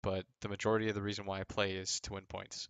but the majority of the reason why I play is to win points.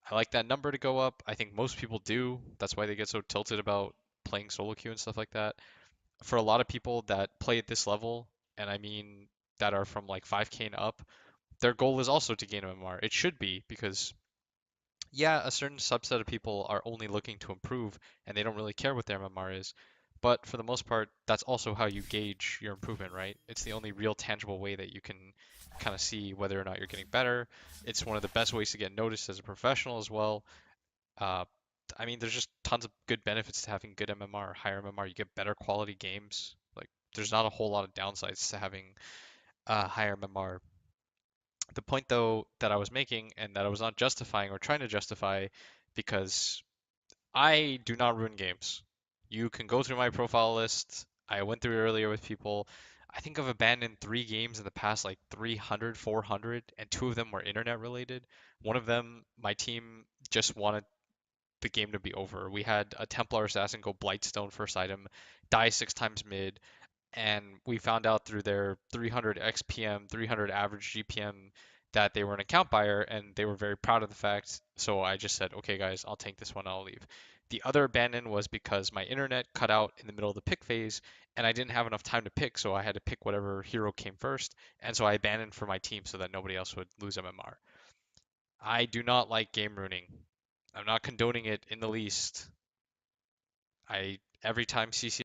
I like that number to go up. I think most people do. That's why they get so tilted about playing solo queue and stuff like that. For a lot of people that play at this level, and I mean that are from like 5K and up, their goal is also to gain MMR. It should be because yeah, a certain subset of people are only looking to improve and they don't really care what their MMR is. But for the most part, that's also how you gauge your improvement, right? It's the only real tangible way that you can kind of see whether or not you're getting better. It's one of the best ways to get noticed as a professional as well. Uh, I mean, there's just tons of good benefits to having good MMR, higher MMR. You get better quality games. Like, there's not a whole lot of downsides to having higher MMR. The point, though, that I was making and that I was not justifying or trying to justify because I do not ruin games. You can go through my profile list. I went through it earlier with people. I think I've abandoned 3 games in the past, like 300, 400, and 2 of them were internet related. One of them, my team just wanted the game to be over. We had a Templar Assassin go Blightstone first item, die 6 times mid, and we found out through their 300 XPM, 300 average GPM that they were an account buyer and they were very proud of the fact. So I just said, okay, guys, I'll take this one, I'll leave. The other abandon was because my internet cut out in the middle of the pick phase and I didn't have enough time to pick, so I had to pick whatever hero came first. And so I abandoned for my team so that nobody else would lose MMR. I do not like game ruining. I'm not condoning it in the least. Every time CCNC,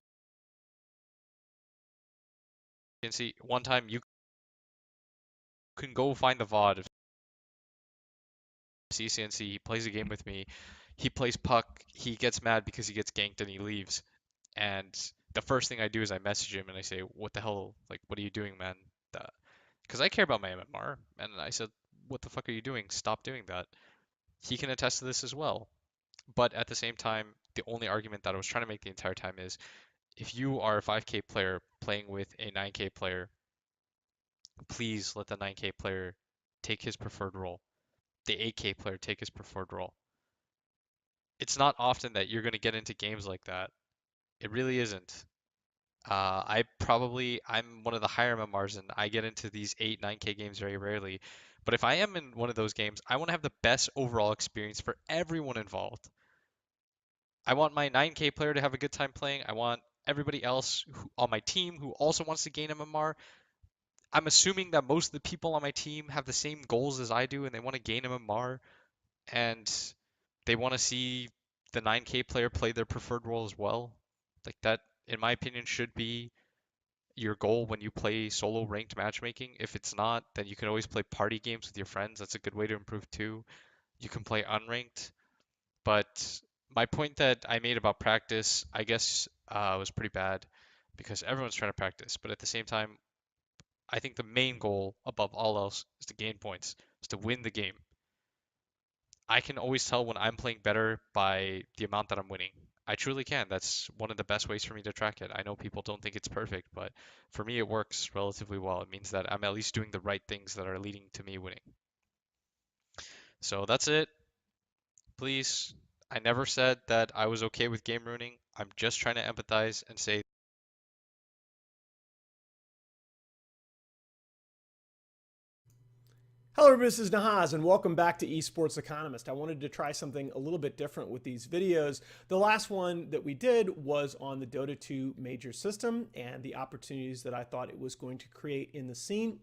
one time you can go find the VOD of CCNC. He plays a game with me. He plays puck. He gets mad because he gets ganked and he leaves. And the first thing I do is I message him and I say, "What the hell? Like, what are you doing, man?" Because I care about my MMR. And I said, "What the fuck are you doing? Stop doing that." He can attest to this as well. But at the same time, the only argument that I was trying to make the entire time is if you are a 5K player playing with a 9K player, please let the 9K player take his preferred role. The 8K player take his preferred role. It's not often that you're going to get into games like that. It really isn't. I'm one of the higher MMRs and I get into these 8, 9K games very rarely. But if I am in one of those games, I want to have the best overall experience for everyone involved. I want my 9K player to have a good time playing. I want everybody else on my team who also wants to gain MMR. I'm assuming that most of the people on my team have the same goals as I do and they want to gain MMR and they want to see the 9K player play their preferred role as well. Like that, in my opinion, should be your goal when you play solo ranked matchmaking. If it's not, then you can always play party games with your friends. That's a good way to improve too. You can play unranked. But my point that I made about practice, I guess, was pretty bad because everyone's trying to practice. But at the same time, I think the main goal above all else is to gain points, is to win the game. I can always tell when I'm playing better by the amount that I'm winning. I truly can. That's one of the best ways for me to track it. I know people don't think it's perfect, but for me, it works relatively well. It means that I'm at least doing the right things that are leading to me winning. So that's it. Please, I never said that I was okay with game ruining. I'm just trying to empathize and say Hello, everybody, this is Nahaz, and welcome back to Esports Economist. I wanted to try something a little bit different with these videos. The last one that we did was on the Dota 2 major system and the opportunities that I thought it was going to create in the scene.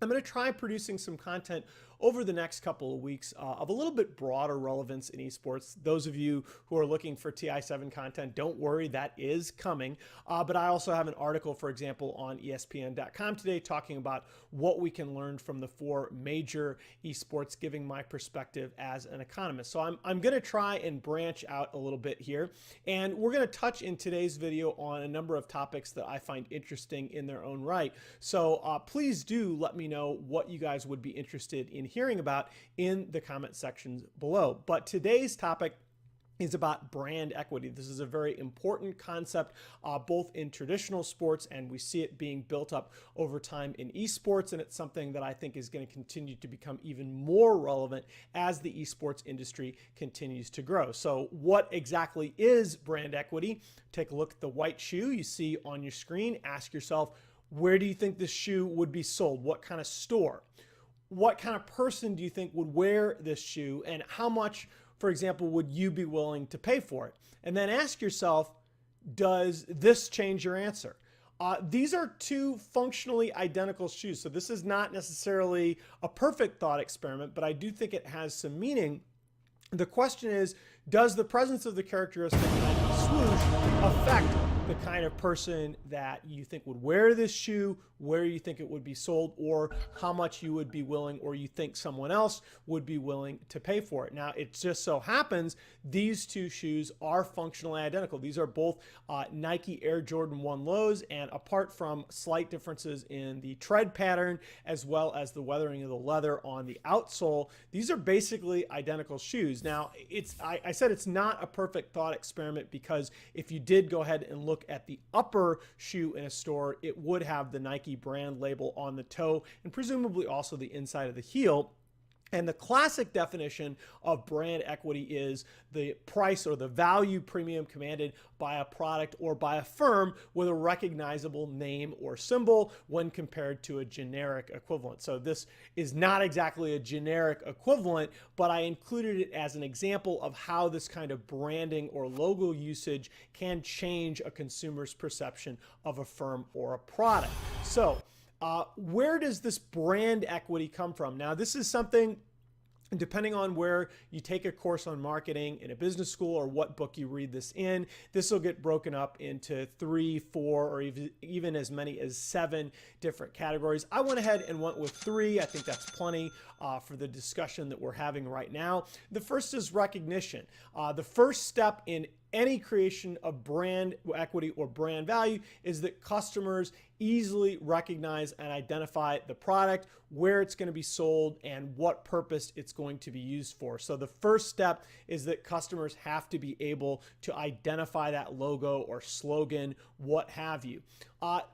I'm going to try producing some content over the next couple of weeks of a little bit broader relevance in esports. Those of you who are looking for TI7 content, don't worry, that is coming. But I also have an article, for example, on ESPN.com today talking about what we can learn from the 4 major esports, giving my perspective as an economist. So I'm going to try and branch out a little bit here. And we're going to touch in today's video on a number of topics that I find interesting in their own right. So please do let me know what you guys would be interested in hearing about in the comment sections below. But today's topic is about brand equity. This is a very important concept both in traditional sports, and we see it being built up over time in esports, and it's something that I think is going to continue to become even more relevant as the esports industry continues to grow. So what exactly is brand equity? Take a look at the white shoe you see on your screen. Ask yourself, where do you think this shoe would be sold? What kind of store? what kind of person do you think would wear this shoe, and how much, for example, would you be willing to pay for it? And then ask yourself, does this change your answer? These are two functionally identical shoes. So this is not necessarily a perfect thought experiment, but I do think it has some meaning. The question is, does the presence of the characteristic Nike swoosh affect the kind of person that you think would wear this shoe, where you think it would be sold, or how much you would be willing, or you think someone else would be willing to pay for it? Now, it just so happens these two shoes are functionally identical. These are both Nike Air Jordan 1 lows, and apart from slight differences in the tread pattern as well as the weathering of the leather on the outsole, these are basically identical shoes. Now, I said it's not a perfect thought experiment, because if you did go ahead and look at the upper shoe in a store, it would have the Nike brand label on the toe and presumably also the inside of the heel. And the classic definition of brand equity is the price or the value premium commanded by a product or by a firm with a recognizable name or symbol when compared to a generic equivalent. So this is not exactly a generic equivalent, but I included it as an example of how this kind of branding or logo usage can change a consumer's perception of a firm or a product. So where does this brand equity come from? Now, this is something, depending on where you take a course on marketing in a business school or what book you read this in, this will get broken up into 3, 4, or even as many as 7 different categories. I went ahead and went with 3. I think that's plenty for the discussion that we're having right now. The first is recognition. The first step in any creation of brand equity or brand value is that customers easily recognize and identify the product, where it's going to be sold, and what purpose it's going to be used for. So the first step is that customers have to be able to identify that logo or slogan, what have you.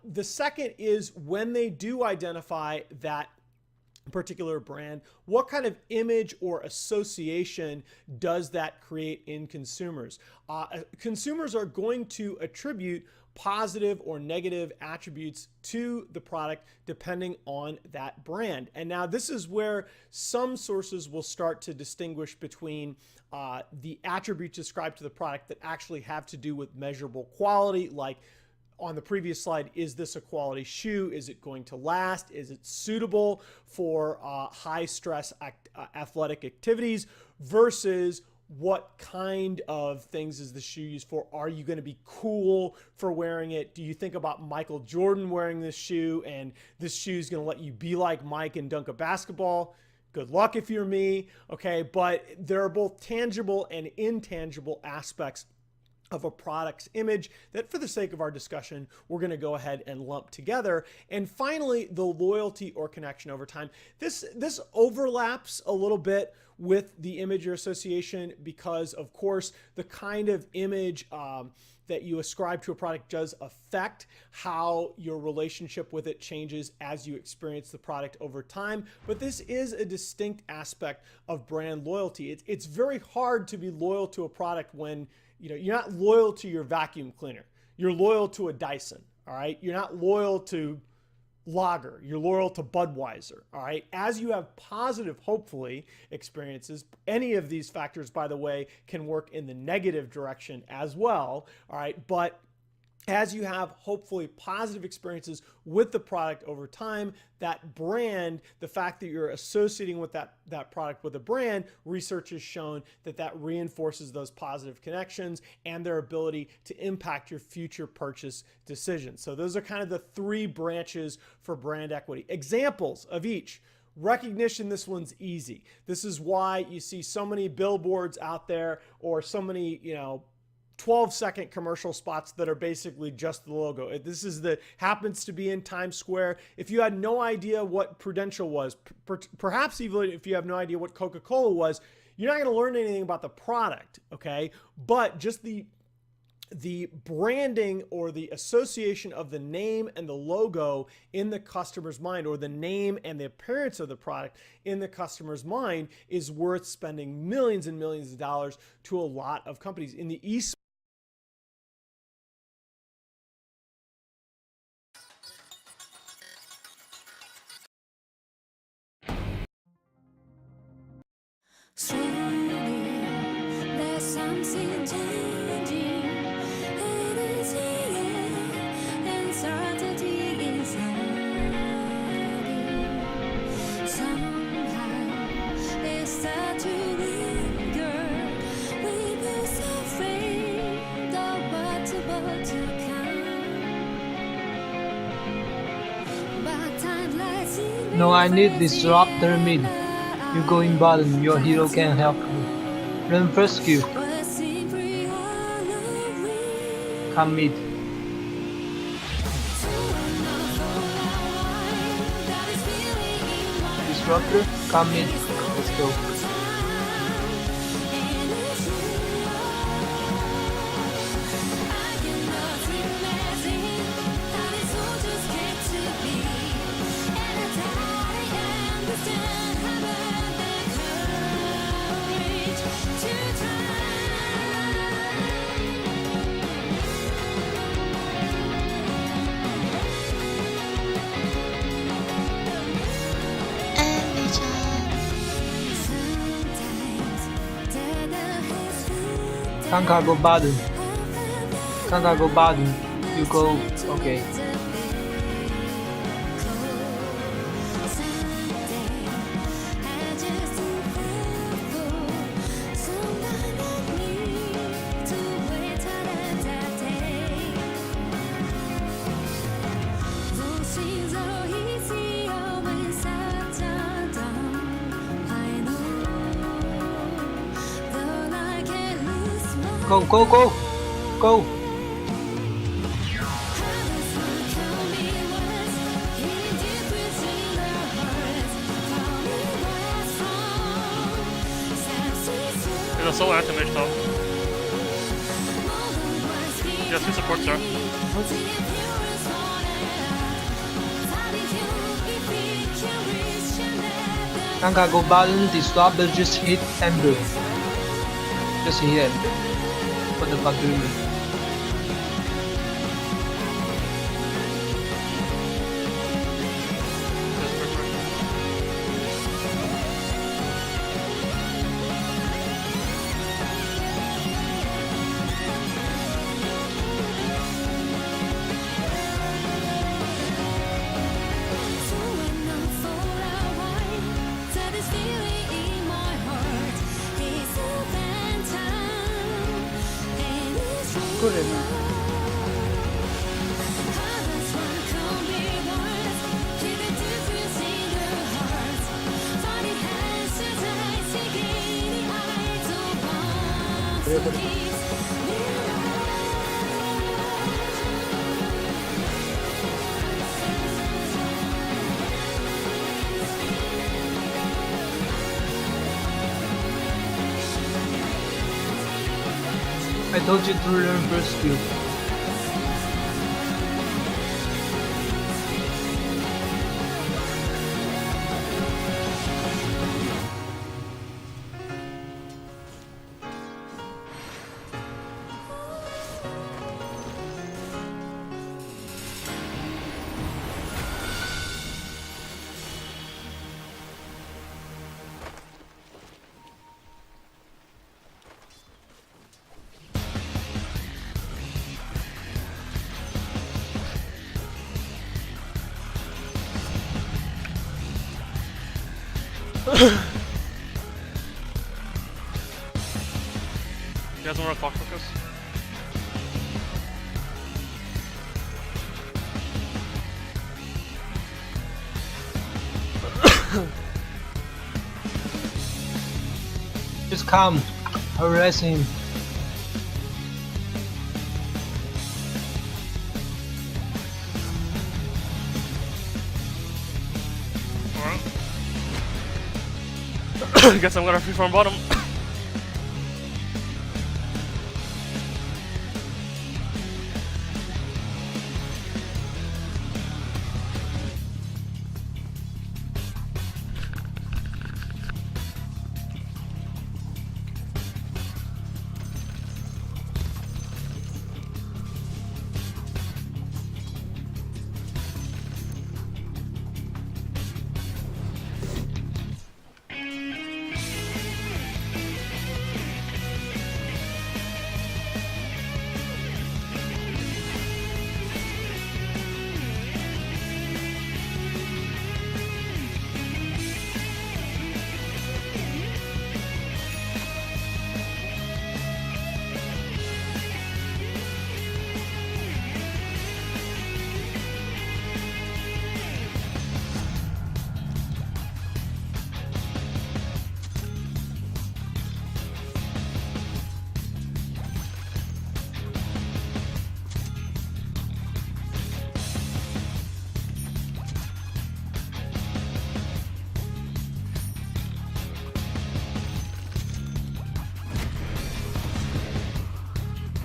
The second is, when they do identify that particular brand, what kind of image or association does that create in consumers? Consumers are going to attribute positive or negative attributes to the product depending on that brand. And now this is where some sources will start to distinguish between the attributes ascribed to the product that actually have to do with measurable quality, like on the previous slide, is this a quality shoe? Is it going to last? Is it suitable for high stress athletic activities? Versus, what kind of things is the shoe used for? Are you going to be cool for wearing it? Do you think about Michael Jordan wearing this shoe, and this shoe is going to let you be like Mike and dunk a basketball? Good luck if you're me, okay? But there are both tangible and intangible aspects of a product's image that, for the sake of our discussion, we're going to go ahead and lump together. And finally, the loyalty or connection over time. This overlaps a little bit with the image or association, because of course the kind of image that you ascribe to a product does affect how your relationship with it changes as you experience the product over time. But this is a distinct aspect of brand loyalty. It's very hard to be loyal to a product when you're not loyal to your vacuum cleaner. You're loyal to a Dyson, all right? You're not loyal to Lager. You're loyal to Budweiser, all right? As you have positive, hopefully, experiences, any of these factors, by the way, can work in the negative direction as well, all right? But as you have hopefully positive experiences with the product over time, that brand, the fact that you're associating with that product with a brand, research has shown that reinforces those positive connections and their ability to impact your future purchase decisions. So those are kind of the 3 branches for brand equity. Examples of each. Recognition, this one's easy. This is why you see so many billboards out there, or so many, 12-second commercial spots that are basically just the logo. This is happens to be in Times Square. If you had no idea what Prudential was, perhaps even if you have no idea what Coca-Cola was, you're not going to learn anything about the product, okay? But just the branding or the association of the name and the logo in the customer's mind, or the name and the appearance of the product in the customer's mind, is worth spending millions and millions of dollars to a lot of companies. In the there's something changing. It is here, uncertainty is hiding. Somehow it starts to linger. We were so afraid of what's about to come. But time lies in No, I need disruptor mid. You go in bottom, your hero can help you. Run first Q. Come mid. Disruptor, come mid. Let's go. Kanka go bottom. Kanka go bottom. You go. Okay. Go, go, go, go. There's a solo anti-mage top. Yeah, 2 supports there. Kanka go bottom. Disruptor just hit Ember. Just hit Ember. What the fuck do you mean? Good enough. I told you to learn first skill. You guys want to clock focus? Just come, harass him. Alright. Guess I'm gonna free farm bottom.